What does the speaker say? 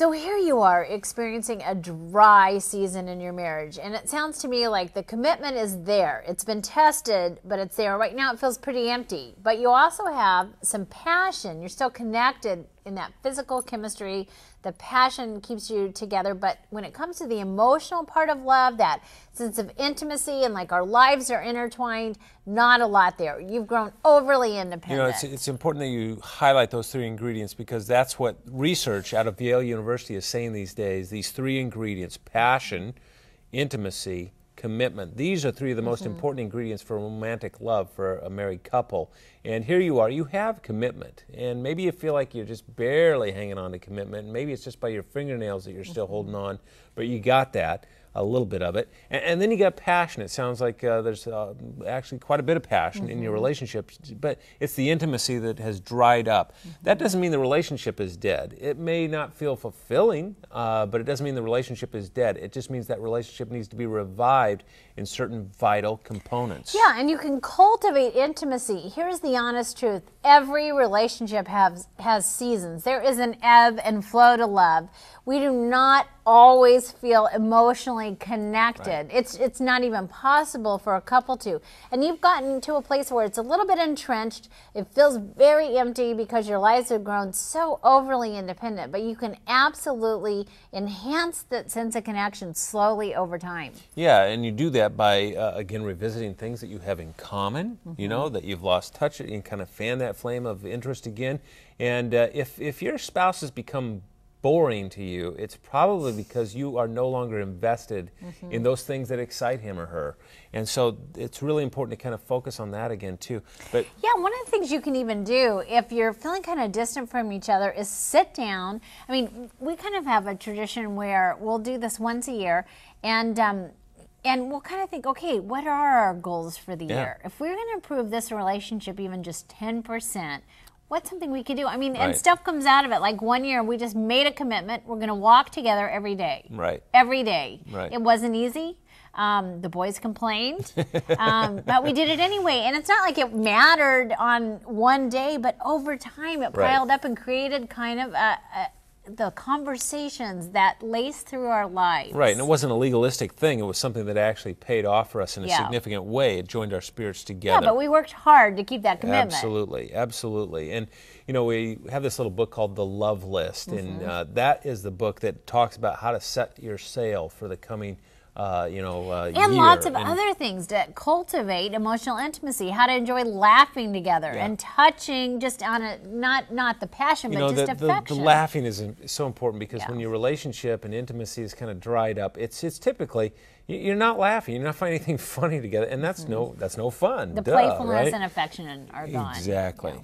So here you are experiencing a dry season in your marriage, and it sounds to me like the commitment is there. It's been tested, but it's there. Right now it feels pretty empty, but you also have some passion. You're still connected in that physical chemistry. The passion keeps you together, but when it comes to the emotional part of love, that sense of intimacy and like our lives are intertwined, not a lot there. You've grown overly independent. It's important that you highlight those three ingredients, because that's what research out of Yale University is saying these days. These three ingredients: passion, intimacy, commitment. These are three of the most important ingredients for romantic love for a married couple. And here you are, you have commitment, and maybe you feel like you're just barely hanging on to commitment. Maybe it's just by your fingernails that you're still holding on, but you got that, a little bit of it. And then you got passion. It sounds like there's actually quite a bit of passion in your relationship, but it's the intimacy that has dried up. That doesn't mean the relationship is dead. It may not feel fulfilling, but it doesn't mean the relationship is dead. It just means that relationship needs to be revived in certain vital components. Yeah, and you can cultivate intimacy. Here's the honest truth. Every relationship has seasons. There is an ebb and flow to love. We do not always feel emotionally connected. Right. It's not even possible for a couple to. And you've gotten to a place where it's a little bit entrenched. It feels very empty because your lives have grown so overly independent. But you can absolutely enhance that sense of connection slowly over time. Yeah, and you do that by, again, revisiting things that you have in common, you know, that you've lost touch with, and kind of fan that flame of interest again. And if your spouse has become boring to you, it's probably because you are no longer invested in those things that excite him or her. And so it's really important to kind of focus on that again too. But yeah, one of the things you can even do if you're feeling kind of distant from each other is sit down. I mean, we kind of have a tradition where we'll do this once a year, and we'll kind of think, okay, what are our goals for the year? If we're going to improve this relationship even just 10%, what's something we could do? I mean, and stuff comes out of it. Like one year, we just made a commitment. We're going to walk together every day. Right. Every day. Right. It wasn't easy. The boys complained, but we did it anyway. And it's not like it mattered on one day, but over time it piled up and created kind of the conversations that lace through our lives. Right, and it wasn't a legalistic thing. It was something that actually paid off for us in a significant way. It joined our spirits together. Yeah, but we worked hard to keep that commitment. Absolutely, absolutely. And, you know, we have this little book called The Love List, and that is the book that talks about how to set your sail for the coming and year. Lots of other things that cultivate emotional intimacy, how to enjoy laughing together and touching just on a, not the passion, but just affection. The laughing is so important, because when your relationship and intimacy is kind of dried up, it's typically, you're not laughing, you're not finding anything funny together, and that's no fun. The playfulness and affection are gone. Exactly. Yeah.